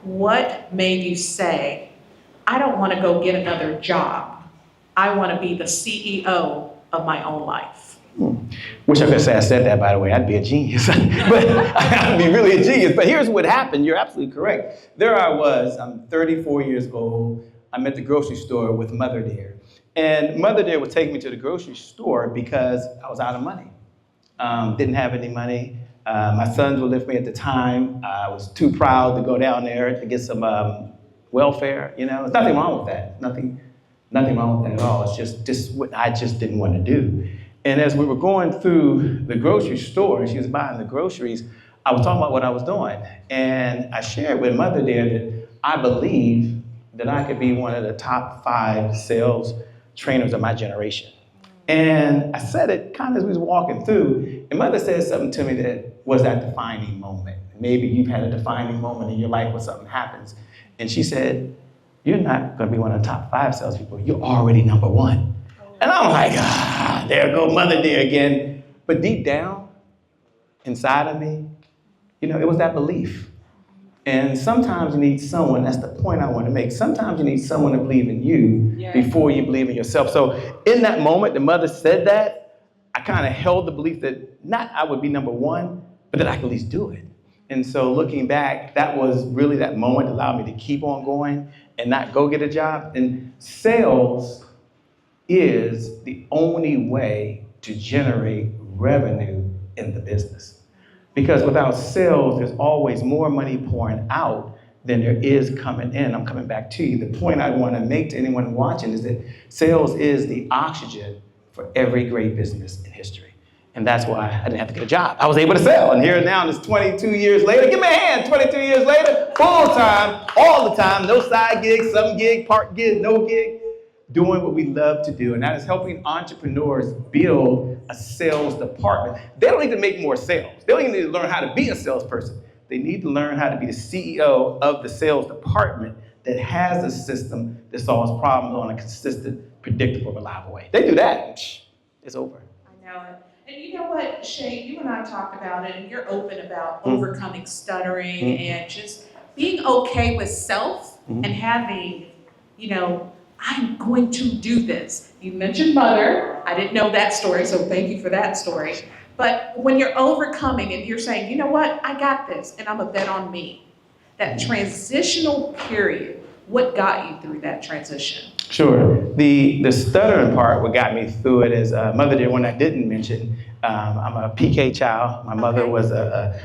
What made you say, I don't want to go get another job. I want to be the CEO of my own life? Wish I could say I said that, by the way. I'd be a genius. But I'd be really a genius. But here's what happened. You're absolutely correct. There I was. I'm 34 years old. I'm at the grocery store with Mother Dear. And Mother Dear would take me to the grocery store because I was out of money. Didn't have any money. My sons would live with me at the time. I was too proud to go down there to get some welfare. You know, there's nothing wrong with that. Nothing wrong with that at all. It's just what I just didn't want to do. And as we were going through the grocery store, she was buying the groceries, I was talking about what I was doing. And I shared with Mother Dear that I believe that I could be one of the top 5 sales trainers of my generation. And I said it kind of as we was walking through, and Mother said something to me that was that defining moment. Maybe you've had a defining moment in your life when something happens. And she said, you're not going to be one of the top 5 salespeople. You're already number 1. And I'm like, there go Mother Dear again. But deep down, inside of me, you know, it was that belief. And sometimes you need someone, that's the point I want to make. Sometimes you need someone to believe in you before you believe in yourself. So in that moment, the mother said that, I kind of held the belief that not I would be number 1, but that I could at least do it. And so looking back, that was really that moment that allowed me to keep on going and not go get a job. And sales is the only way to generate revenue in the business. Because without sales, there's always more money pouring out than there is coming in. I'm coming back to you. The point I want to make to anyone watching is that sales is the oxygen for every great business in history. And that's why I didn't have to get a job. I was able to sell. And here now, it's 22 years later. Give me a hand. 22 years later, full time, all the time, no side gigs, some gig, part gig, no gig. Doing what we love to do, and that is helping entrepreneurs build a sales department. They don't need to make more sales. They don't even need to learn how to be a salesperson. They need to learn how to be the CEO of the sales department that has a system that solves problems on a consistent, predictable, reliable way. They do that, it's over. I know it. And you know what, Shay, you and I talked about it, and you're open about overcoming stuttering and just being okay with self and having, you know, I'm going to do this. You mentioned mother. I didn't know that story, so thank you for that story. But when you're overcoming and you're saying, you know what, I got this, and I'm a bet on me. That transitional period, what got you through that transition? Sure. The stuttering part, what got me through it is Mother Dear, one I didn't mention. I'm a PK child. My mother was a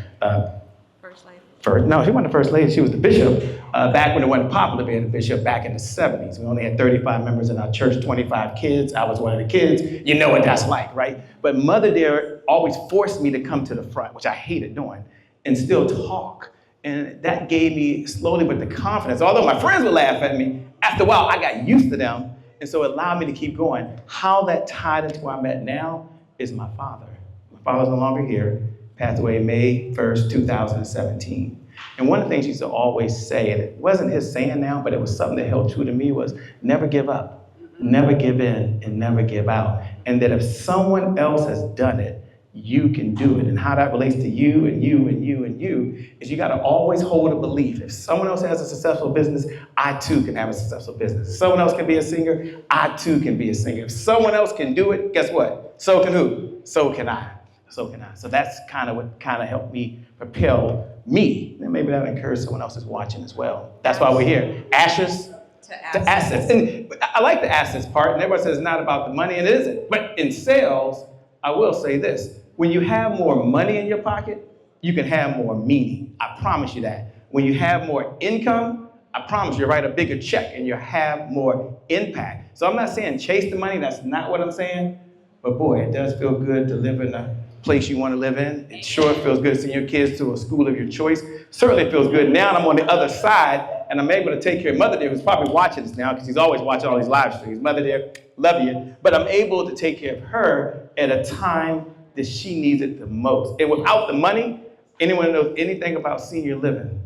First lady. No, she wasn't the first lady. She was the bishop back when it wasn't popular being a bishop back in the 70s. We only had 35 members in our church, 25 kids. I was one of the kids. You know what that's like, right? But Mother Dear always forced me to come to the front, which I hated doing, and still talk. And that gave me slowly but the confidence. Although my friends would laugh at me, after a while I got used to them. And so it allowed me to keep going. How that tied into where I'm at now is my father. My father's no longer here. Passed away May 1st, 2017. And one of the things he used to always say, and it wasn't his saying now, but it was something that held true to me, was never give up, never give in, and never give out. And that if someone else has done it, you can do it. And how that relates to you and you and you and you is you got to always hold a belief. If someone else has a successful business, I too can have a successful business. If someone else can be a singer, I too can be a singer. If someone else can do it, guess what? So can who? So can I. So can I. So that's kind of what kind of helped me propel me. And maybe that'll encourage someone else who's watching as well. That's why we're here. Ashes to assets. And I like the assets part. And everybody says it's not about the money, and it isn't. But in sales, I will say this. When you have more money in your pocket, you can have more meaning. I promise you that. When you have more income, I promise you write a bigger check and you'll have more impact. So I'm not saying chase the money. That's not what I'm saying. But boy, it does feel good to live in a place you want to live in. It sure feels good to send your kids to a school of your choice. Certainly it feels good. Now I'm on the other side and I'm able to take care of Mother Dear, who's probably watching this now because he's always watching all these live streams. Mother Dear, love you. But I'm able to take care of her at a time that she needs it the most. And without the money, anyone knows anything about senior living,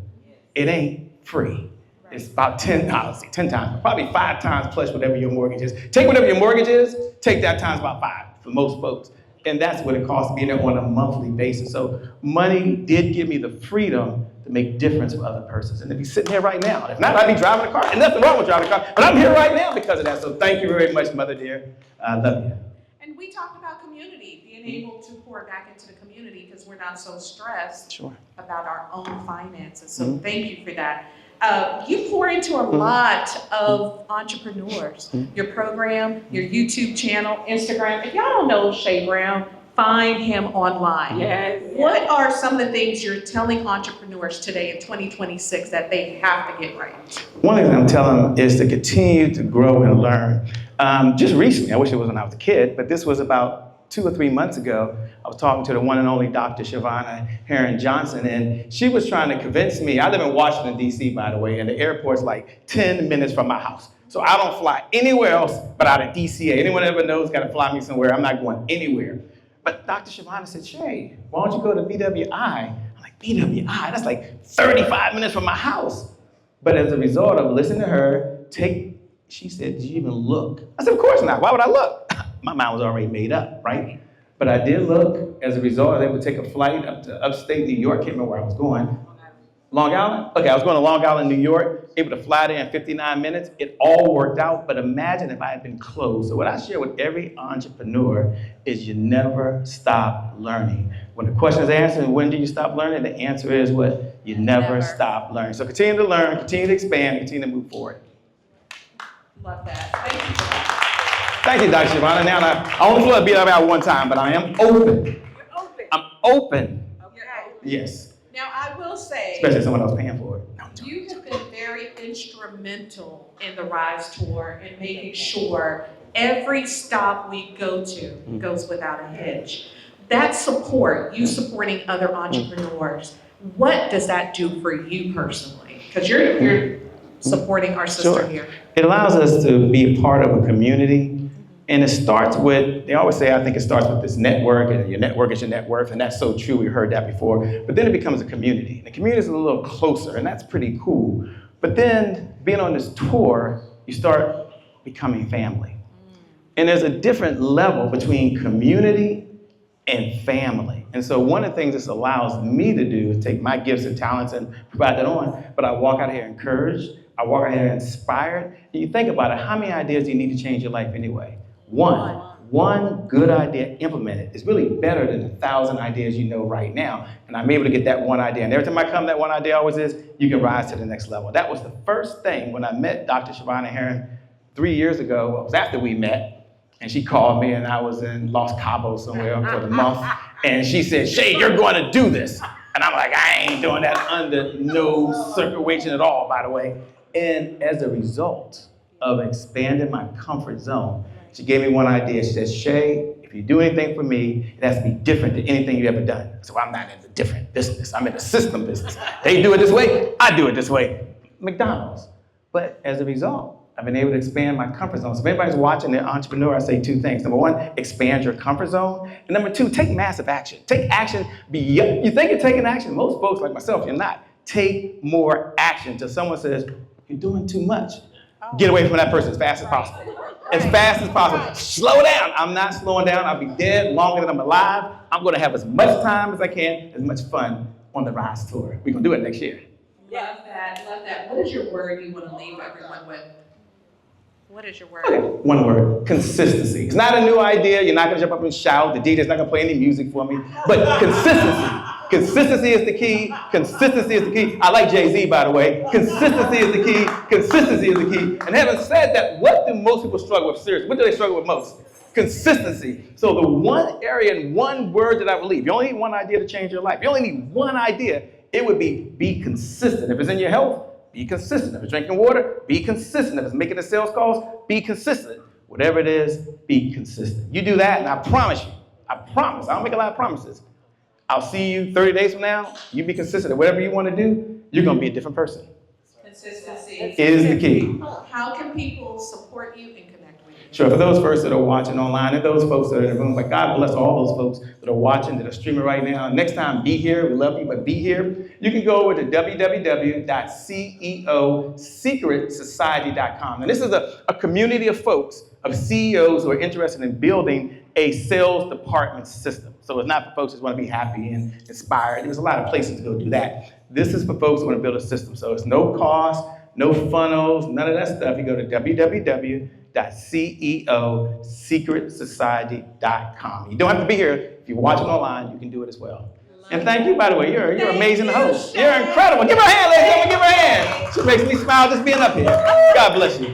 it ain't free. It's about 10 times, probably 5 times plus whatever your mortgage is. Take whatever your mortgage is, take that times about 5 for most folks. And that's what it costs being there on a monthly basis. So money did give me the freedom to to make difference for other persons. And to be sitting here right now. If not, I'd be driving a car. And nothing wrong with driving a car, but I'm here right now because of that. So thank you very much, Mother dear. I love you. And we talked about community, being able to pour back into the community because we're not so stressed about our own finances. So thank you for that. You pour into a lot of entrepreneurs. Your program, your YouTube channel, Instagram. If y'all don't know Shay Brown, find him online. Yes. What are some of the things you're telling entrepreneurs today in 2026 that they have to get right? One thing I'm telling them is to continue to grow and learn. Just recently, I wish it was when I was a kid, but this was about 2 or 3 months ago. I was talking to the one and only Dr. Shavonna Herron-Johnson, and she was trying to convince me. I live in Washington, D.C., by the way, and the airport's like 10 minutes from my house. So I don't fly anywhere else but out of DCA. Anyone ever knows got to fly me somewhere. I'm not going anywhere. But Dr. Shavonna said, Shay, why don't you go to BWI? I'm like, BWI? That's like 35 minutes from my house. But as a result of listening to her, she said, did you even look? I said, of course not. Why would I look? My mind was already made up, right? But I did look. As a result, I was able to take a flight up to upstate New York. Can't remember where I was going. Long Island? Okay, I was going to Long Island, New York, able to fly there in 59 minutes. It all worked out, but imagine if I had been closed. So what I share with every entrepreneur is you never stop learning. When the question is answered, when do you stop learning? The answer is what? You never stop learning. So continue to learn, continue to expand, continue to move forward. Love that. Thank you for that. Thank you, Dr. Shavonna. Now, I only flew to BWI one time, but I am open. You're open. I'm open. Okay. Yes. Now, I will say, Especially if someone else paying for it. No, you have been very instrumental in the Rise Tour in making sure every stop we go to goes without a hitch. That support, you supporting other entrepreneurs, what does that do for you personally? Because you're supporting our sister here. It allows us to be a part of a community. And it starts with, they always say, I think it starts with this network, and your network is your net worth, and that's so true, we heard that before. But then it becomes a community. And the community is a little closer, and that's pretty cool. But then, being on this tour, you start becoming family. And there's a different level between community and family. And so one of the things this allows me to do is take my gifts and talents and provide that on, but I walk out here encouraged, I walk out here inspired. And you think about it, how many ideas do you need to change your life anyway? One good idea implemented is really better than 1,000 ideas you know right now. And I'm able to get that one idea. And every time I come, that one idea always is, you can rise to the next level. That was the first thing when I met Dr. Shavonna Herron 3 years ago. Well, it was after we met. And she called me, and I was in Los Cabos somewhere for the month. And she said, Shay, you're going to do this. And I'm like, I ain't doing that under no circulation at all, by the way. And as a result of expanding my comfort zone, she gave me one idea. She said, Shay, if you do anything for me, it has to be different than anything you've ever done. So I'm not in a different business. I'm in a system business. They do it this way, I do it this way. McDonald's. But as a result, I've been able to expand my comfort zone. So if anybody's watching an entrepreneur, I say 2 things. Number 1, expand your comfort zone. And number 2, take massive action. Take action beyond. You think you're taking action. Most folks like myself, you're not. Take more action till someone says, you're doing too much. Get away from that person as fast as possible. As fast as possible. Slow down. I'm not slowing down. I'll be dead longer than I'm alive. I'm going to have as much time as I can, as much fun on the Rise Tour. We're going to do it next year. Love that, love that. What is your word you want to leave everyone with? What is your word? One word, consistency. It's not a new idea. You're not going to jump up and shout. The DJ's not going to play any music for me. But consistency. Consistency is the key. Consistency is the key. I like Jay-Z, by the way. Consistency is the key. Consistency is the key. And having said that, what do most people struggle with? Seriously, what do they struggle with most? Consistency. So the one area and one word that I would leave, you only need one idea to change your life. You only need one idea. It would be consistent. If it's in your health, be consistent. If it's drinking water, be consistent. If it's making the sales calls, be consistent. Whatever it is, be consistent. You do that, and I promise you, I don't make a lot of promises. I'll see you 30 days from now. You be consistent. Whatever you want to do, you're going to be a different person. Consistency is the key. How can people support you and connect with you? Sure, for those folks that are watching online and those folks that are in the room, but God bless all those folks that are watching, that are streaming right now. Next time, be here. We love you, but be here. You can go over to www.ceosecretsociety.com. And this is a community of folks, of CEOs who are interested in building a sales department system. So it's not for folks who want to be happy and inspired. There's a lot of places to go do that. This is for folks who want to build a system. So it's no cost, no funnels, none of that stuff. You go to www.ceosecretsociety.com. You don't have to be here. If you're watching online, you can do it as well. And thank you, by the way. You're an amazing host. You're incredible. Give her a hand, ladies and gentlemen. Give her a hand. She makes me smile just being up here. God bless you.